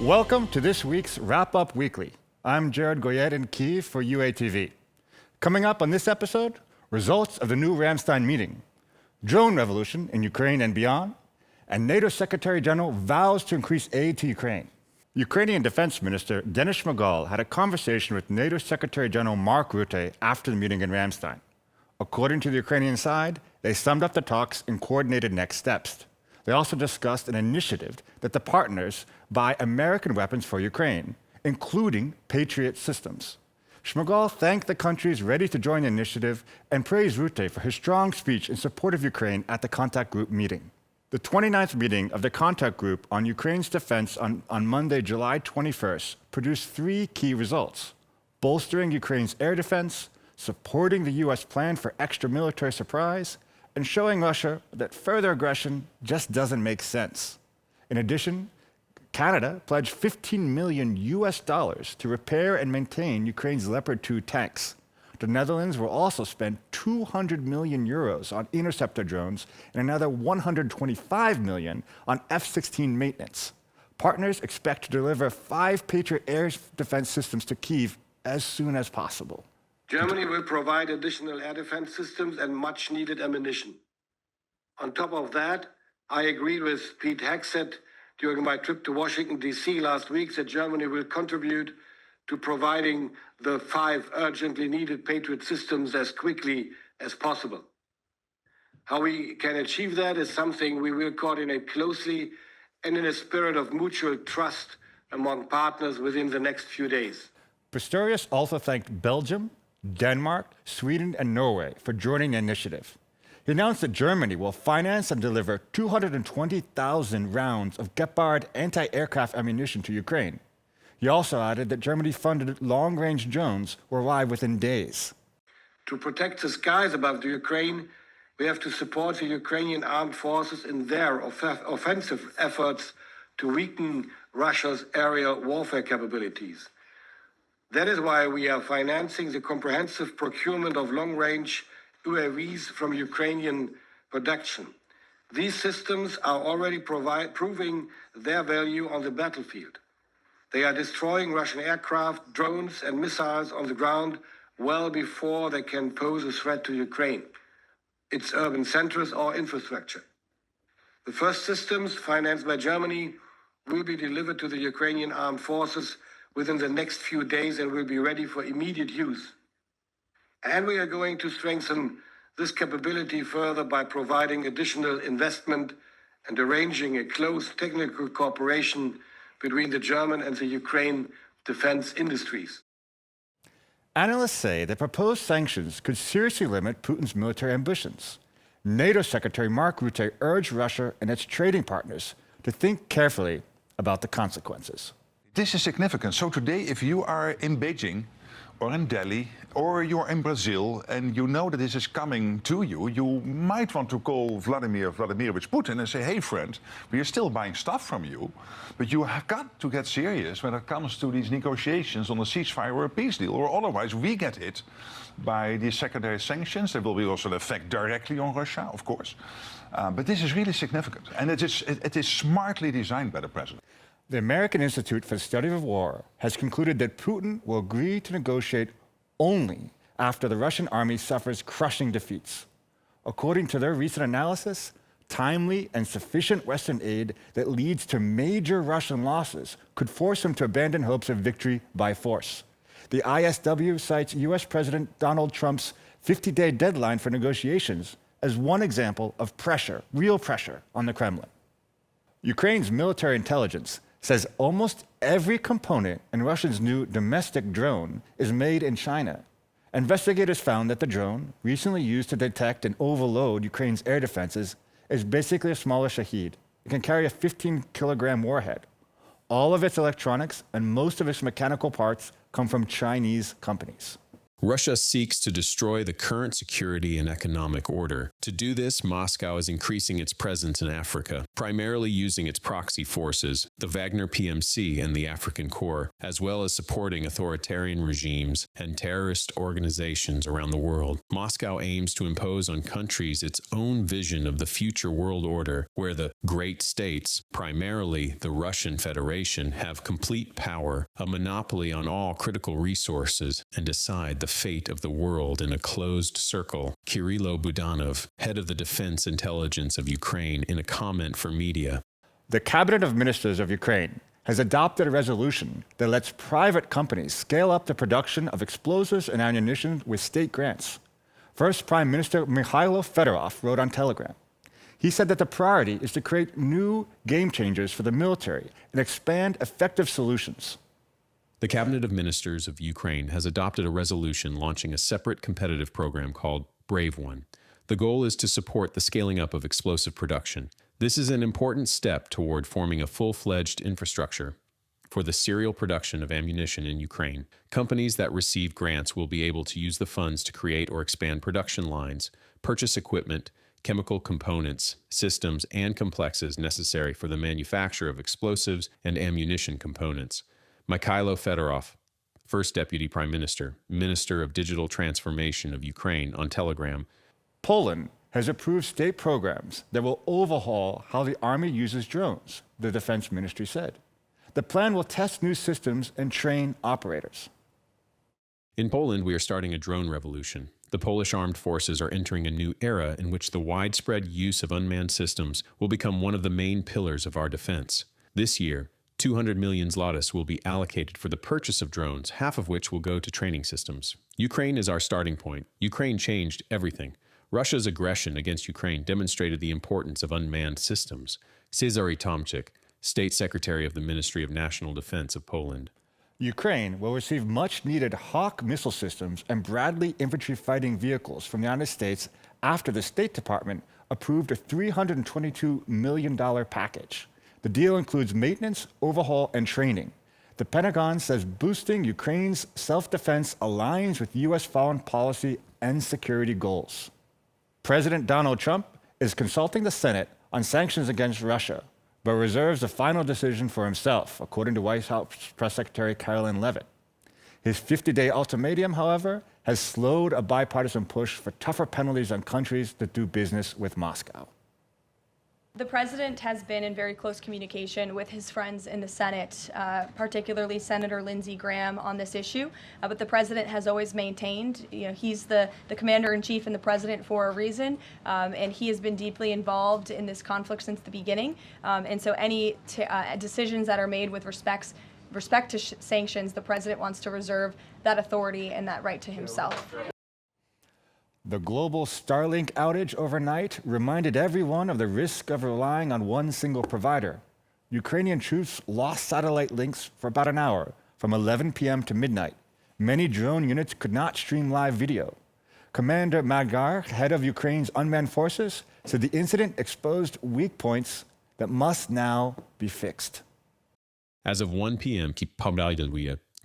Welcome to this week's Wrap-Up Weekly. I'm Jared Goyette in Kyiv for UATV. Coming up on this episode, results of the new Ramstein meeting, drone revolution in Ukraine and beyond, and NATO Secretary General vows to increase aid to Ukraine. Ukrainian Defense Minister Denis Shmyhal had a conversation with NATO Secretary General Mark Rutte after the meeting in Ramstein. According to the Ukrainian side, they summed up the talks and coordinated next steps. They also discussed an initiative that the partners buy American weapons for Ukraine, including Patriot systems. Shmyhal thanked the countries ready to join the initiative and praised Rutte for his strong speech in support of Ukraine at the contact group meeting. The 29th meeting of the contact group on Ukraine's defense on Monday, July 21st, produced three key results: bolstering Ukraine's air defense, supporting the U.S. plan for extra military surprise, and showing Russia that further aggression just doesn't make sense. In addition, Canada pledged $15 million to repair and maintain Ukraine's Leopard 2 tanks. The Netherlands will also spend 200 million euros on interceptor drones and another 125 million on F-16 maintenance. Partners expect to deliver 5 Patriot air defense systems to Kyiv as soon as possible. Germany will provide additional air defense systems and much-needed ammunition. On top of that, I agreed with Pete Hegseth during my trip to Washington, D.C. last week that Germany will contribute to providing the 5 urgently needed Patriot systems as quickly as possible. How we can achieve that is something we will coordinate closely and in a spirit of mutual trust among partners within the next few days. Pistorius also thanked Belgium, Denmark, Sweden, and Norway for joining the initiative. He announced that Germany will finance and deliver 220,000 rounds of Gepard anti-aircraft ammunition to Ukraine. He also added that Germany-funded long-range drones will arrive within days. To protect the skies above the Ukraine, we have to support the Ukrainian armed forces in their offensive efforts to weaken Russia's aerial warfare capabilities. That is why we are financing the comprehensive procurement of long-range UAVs from Ukrainian production. These systems are already proving their value on the battlefield. They are destroying Russian aircraft, drones, and missiles on the ground well before they can pose a threat to Ukraine, its urban centers or infrastructure. The first systems, financed by Germany, will be delivered to the Ukrainian armed forces within the next few days and will be ready for immediate use. And we are going to strengthen this capability further by providing additional investment and arranging a close technical cooperation between the German and the Ukraine defense industries. Analysts say that proposed sanctions could seriously limit Putin's military ambitions. NATO Secretary Mark Rutte urged Russia and its trading partners to think carefully about the consequences. This is significant. So today, if you are in Beijing or in Delhi or you're in Brazil and you know that this is coming to you, you might want to call Vladimir Vladimirovich Putin and say, hey friend, we are still buying stuff from you, but you have got to get serious when it comes to these negotiations on a ceasefire or a peace deal, or otherwise we get hit by these secondary sanctions. There will be also an effect directly on Russia, of course. But this is really significant, and it is smartly designed by the president. The American Institute for the Study of War has concluded that Putin will agree to negotiate only after the Russian army suffers crushing defeats. According to their recent analysis, timely and sufficient Western aid that leads to major Russian losses could force him to abandon hopes of victory by force. The ISW cites US President Donald Trump's 50-day deadline for negotiations as one example of pressure, real pressure, on the Kremlin. Ukraine's military intelligence says almost every component in Russia's new domestic drone is made in China. Investigators found that the drone, recently used to detect and overload Ukraine's air defenses, is basically a smaller Shahed. It can carry a 15-kilogram warhead. All of its electronics and most of its mechanical parts come from Chinese companies. Russia seeks to destroy the current security and economic order. To do this, Moscow is increasing its presence in Africa, primarily using its proxy forces, the Wagner PMC and the African Corps, as well as supporting authoritarian regimes and terrorist organizations around the world. Moscow aims to impose on countries its own vision of the future world order, where the great states, primarily the Russian Federation, have complete power, a monopoly on all critical resources, and decide the fate of the world in a closed circle. Kirilo Budanov, head of the Defense Intelligence of Ukraine, in a comment for media. The Cabinet of Ministers of Ukraine has adopted a resolution that lets private companies scale up the production of explosives and ammunition with state grants. First Prime Minister Mikhailo Fedorov wrote on Telegram. He said that the priority is to create new game changers for the military and expand effective solutions. The Cabinet of Ministers of Ukraine has adopted a resolution launching a separate competitive program called Brave One. The goal is to support the scaling up of explosive production. This is an important step toward forming a full-fledged infrastructure for the serial production of ammunition in Ukraine. Companies that receive grants will be able to use the funds to create or expand production lines, purchase equipment, chemical components, systems, and complexes necessary for the manufacture of explosives and ammunition components. Mikhailo Fedorov, First Deputy Prime Minister, Minister of Digital Transformation of Ukraine, on Telegram. Poland has approved state programs that will overhaul how the army uses drones, the defense ministry said. The plan will test new systems and train operators. In Poland, we are starting a drone revolution. The Polish armed forces are entering a new era in which the widespread use of unmanned systems will become one of the main pillars of our defense. This year, 200 million zlotys will be allocated for the purchase of drones, half of which will go to training systems. Ukraine is our starting point. Ukraine changed everything. Russia's aggression against Ukraine demonstrated the importance of unmanned systems. Cezary Tomczyk, State Secretary of the Ministry of National Defense of Poland. Ukraine will receive much-needed Hawk missile systems and Bradley infantry fighting vehicles from the United States after the State Department approved a $322 million package. The deal includes maintenance, overhaul, and training. The Pentagon says boosting Ukraine's self-defense aligns with U.S. foreign policy and security goals. President Donald Trump is consulting the Senate on sanctions against Russia, but reserves the final decision for himself, according to White House Press Secretary Caroline Leavitt. His 50-day ultimatum, however, has slowed a bipartisan push for tougher penalties on countries that do business with Moscow. The president has been in very close communication with his friends in the Senate, particularly Senator Lindsey Graham, on this issue. But the president has always maintained, he's the commander-in-chief and the president for a reason, and he has been deeply involved in this conflict since the beginning. And so any decisions that are made with respect to sanctions, the president wants to reserve that authority and that right to himself. The global Starlink outage overnight reminded everyone of the risk of relying on one single provider. Ukrainian troops lost satellite links for about an hour, from 11 p.m. to midnight. Many drone units could not stream live video. Commander Magyar, head of Ukraine's unmanned forces, said the incident exposed weak points that must now be fixed. As of 1 p.m.,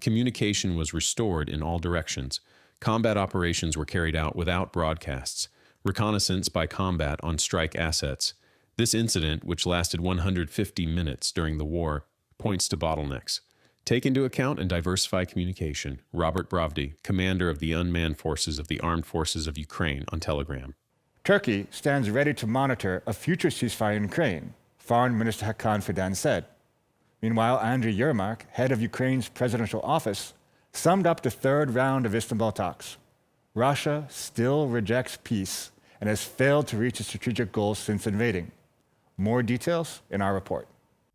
communication was restored in all directions. Combat operations were carried out without broadcasts, reconnaissance by combat on strike assets. This incident, which lasted 150 minutes during the war, points to bottlenecks. Take into account and diversify communication. Robert Brovdy, commander of the unmanned forces of the Armed Forces of Ukraine, on Telegram. Turkey stands ready to monitor a future ceasefire in Ukraine, Foreign Minister Hakan Fidan said. Meanwhile, Andriy Yermak, head of Ukraine's presidential office, summed up the third round of Istanbul talks. Russia still rejects peace and has failed to reach its strategic goals since invading. More details in our report.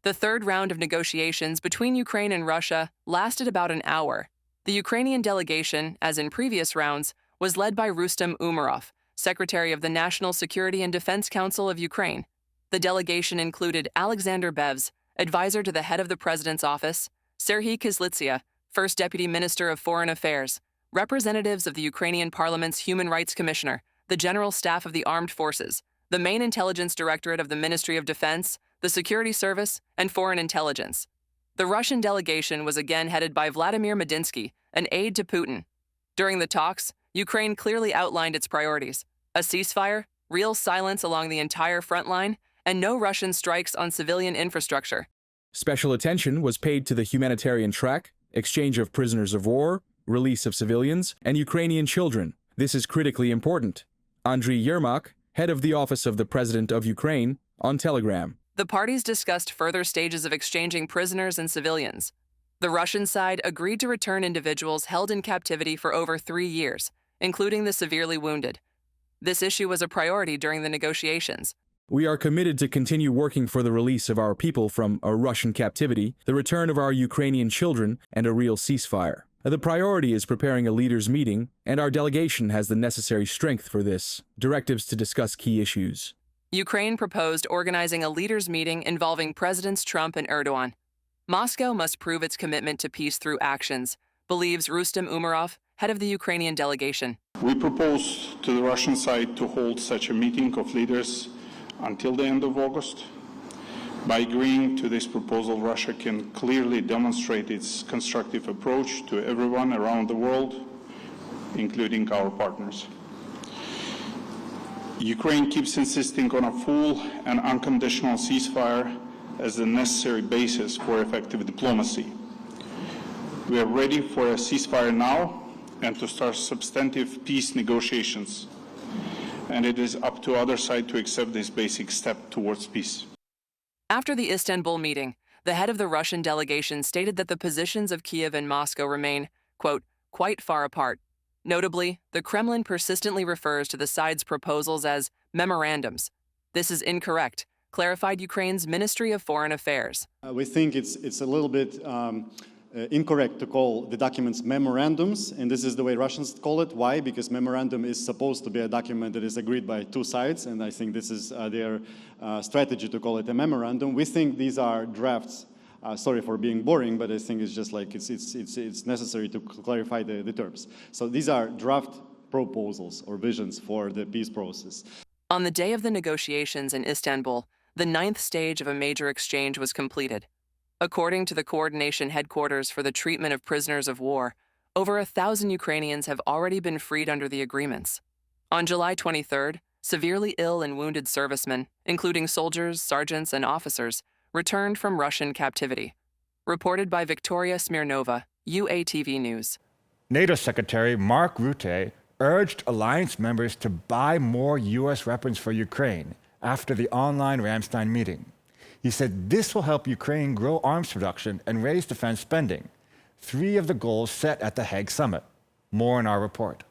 The third round of negotiations between Ukraine and Russia lasted about an hour. The Ukrainian delegation, as in previous rounds, was led by Rustem Umerov, Secretary of the National Security and Defense Council of Ukraine. The delegation included Alexander Bevs, advisor to the head of the president's office, Serhiy Kyslytsya, First Deputy Minister of Foreign Affairs, representatives of the Ukrainian Parliament's Human Rights Commissioner, the General Staff of the Armed Forces, the main intelligence directorate of the Ministry of Defense, the Security Service, and Foreign Intelligence. The Russian delegation was again headed by Vladimir Medinsky, an aide to Putin. During the talks, Ukraine clearly outlined its priorities: a ceasefire, real silence along the entire front line, and no Russian strikes on civilian infrastructure. Special attention was paid to the humanitarian track, exchange of prisoners of war, release of civilians, and Ukrainian children. This is critically important. Andriy Yermak, head of the Office of the President of Ukraine, on Telegram. The parties discussed further stages of exchanging prisoners and civilians. The Russian side agreed to return individuals held in captivity for over 3 years, including the severely wounded. This issue was a priority during the negotiations. We are committed to continue working for the release of our people from a Russian captivity, the return of our Ukrainian children, and a real ceasefire. The priority is preparing a leaders' meeting, and our delegation has the necessary strength for this. Directives to discuss key issues. Ukraine proposed organizing a leaders' meeting involving Presidents Trump and Erdogan. Moscow must prove its commitment to peace through actions, believes Rustem Umerov, head of the Ukrainian delegation. We propose to the Russian side to hold such a meeting of leaders until the end of August. By agreeing to this proposal, Russia can clearly demonstrate its constructive approach to everyone around the world, including our partners. Ukraine keeps insisting on a full and unconditional ceasefire as the necessary basis for effective diplomacy. We are ready for a ceasefire now and to start substantive peace negotiations. And it is up to other side to accept this basic step towards peace. After the Istanbul meeting, the head of the Russian delegation stated that the positions of Kyiv and Moscow remain, quote, quite far apart. Notably, the Kremlin persistently refers to the side's proposals as memorandums. This is incorrect, clarified Ukraine's Ministry of Foreign Affairs. We think it's a little bit incorrect to call the documents memorandums, and this is the way Russians call it. Why? Because memorandum is supposed to be a document that is agreed by two sides, and I think this is their strategy to call it a memorandum. We think these are drafts. Sorry for being boring, but I think it's just like it's necessary to clarify the terms. So these are draft proposals or visions for the peace process. On the day of the negotiations in Istanbul, the 9th stage of a major exchange was completed. According to the coordination headquarters for the treatment of prisoners of war, over 1,000 Ukrainians have already been freed under the agreements. On July 23rd, severely ill and wounded servicemen, including soldiers, sergeants, and officers, returned from Russian captivity. Reported by Victoria Smirnova, UATV News. NATO Secretary Mark Rutte urged alliance members to buy more U.S. weapons for Ukraine after the online Ramstein meeting. He said this will help Ukraine grow arms production and raise defense spending, 3 of the goals set at the Hague summit. More in our report.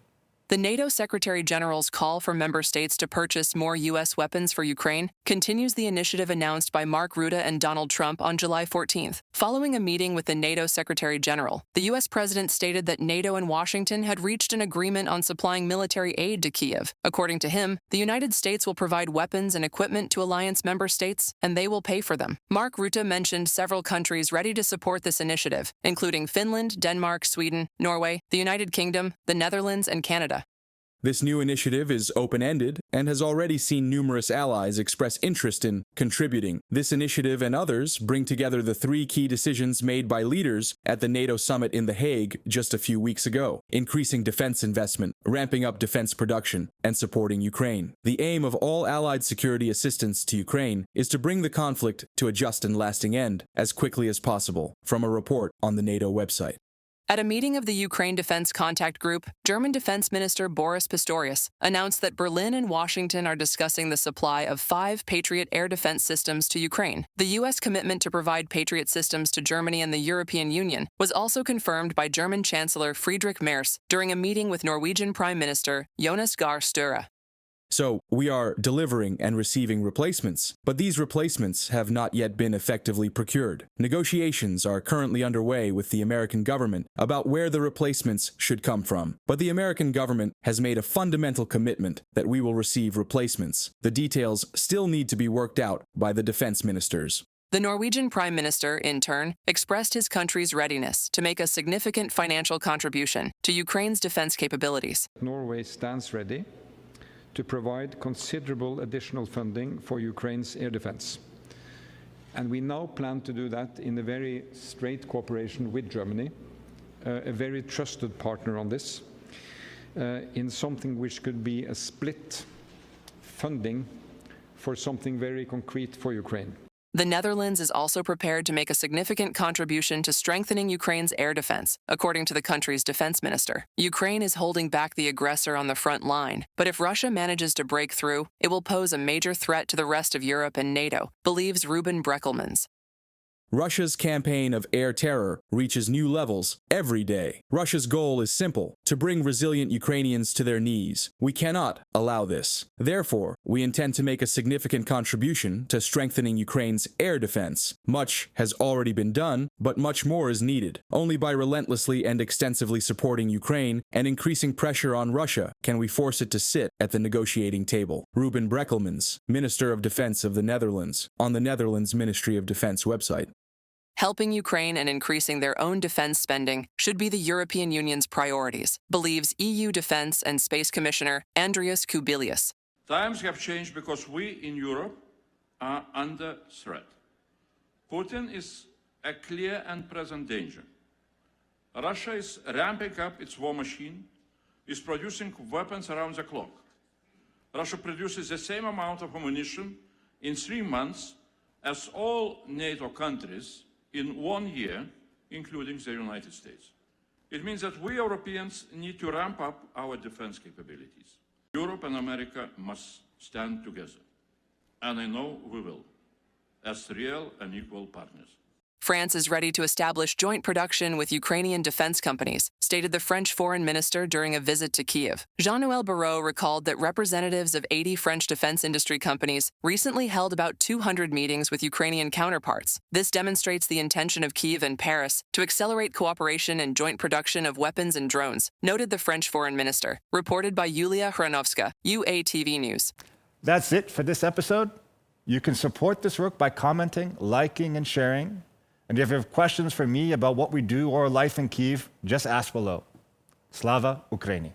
The NATO Secretary General's call for member states to purchase more U.S. weapons for Ukraine continues the initiative announced by Mark Rutte and Donald Trump on July 14th. Following a meeting with the NATO Secretary General, the U.S. President stated that NATO and Washington had reached an agreement on supplying military aid to Kyiv. According to him, the United States will provide weapons and equipment to alliance member states, and they will pay for them. Mark Rutte mentioned several countries ready to support this initiative, including Finland, Denmark, Sweden, Norway, the United Kingdom, the Netherlands, and Canada. This new initiative is open-ended and has already seen numerous allies express interest in contributing. This initiative and others bring together the 3 key decisions made by leaders at the NATO summit in The Hague just a few weeks ago: increasing defense investment, ramping up defense production, and supporting Ukraine. The aim of all allied security assistance to Ukraine is to bring the conflict to a just and lasting end as quickly as possible, from a report on the NATO website. At a meeting of the Ukraine Defense Contact Group, German Defense Minister Boris Pistorius announced that Berlin and Washington are discussing the supply of 5 Patriot air defense systems to Ukraine. The U.S. commitment to provide Patriot systems to Germany and the European Union was also confirmed by German Chancellor Friedrich Merz during a meeting with Norwegian Prime Minister Jonas Gahr Støre. So, we are delivering and receiving replacements, but these replacements have not yet been effectively procured. Negotiations are currently underway with the American government about where the replacements should come from. But the American government has made a fundamental commitment that we will receive replacements. The details still need to be worked out by the defense ministers. The Norwegian Prime Minister, in turn, expressed his country's readiness to make a significant financial contribution to Ukraine's defense capabilities. Norway stands ready to provide considerable additional funding for Ukraine's air defense. And we now plan to do that in a very straight cooperation with Germany, a very trusted partner on this. in something which could be a split funding for something very concrete for Ukraine. The Netherlands is also prepared to make a significant contribution to strengthening Ukraine's air defense, according to the country's defense minister. Ukraine is holding back the aggressor on the front line, but if Russia manages to break through, it will pose a major threat to the rest of Europe and NATO, believes Ruben Breckelmans. Russia's campaign of air terror reaches new levels every day. Russia's goal is simple: to bring resilient Ukrainians to their knees. We cannot allow this. Therefore, we intend to make a significant contribution to strengthening Ukraine's air defense. Much has already been done, but much more is needed. Only by relentlessly and extensively supporting Ukraine and increasing pressure on Russia can we force it to sit at the negotiating table. Ruben Breckelmans, Minister of Defense of the Netherlands, on the Netherlands Ministry of Defense website. Helping Ukraine and increasing their own defense spending should be the European Union's priorities, believes EU Defense and Space Commissioner Andrius Kubilius. Times have changed because we in Europe are under threat. Putin is a clear and present danger. Russia is ramping up its war machine, is producing weapons around the clock. Russia produces the same amount of ammunition in 3 months as all NATO countries in 1 year, including the United States. It means that we Europeans need to ramp up our defense capabilities. Europe and America must stand together. And I know we will, as real and equal partners. France is ready to establish joint production with Ukrainian defense companies, stated the French foreign minister during a visit to Kyiv. Jean-Noël Barrot recalled that representatives of 80 French defense industry companies recently held about 200 meetings with Ukrainian counterparts. This demonstrates the intention of Kyiv and Paris to accelerate cooperation and joint production of weapons and drones, noted the French foreign minister. Reported by Yulia Hranovska, UATV News. That's it for this episode. You can support this work by commenting, liking, and sharing. And if you have questions for me about what we do or life in Kyiv, just ask below. Slava Ukraini.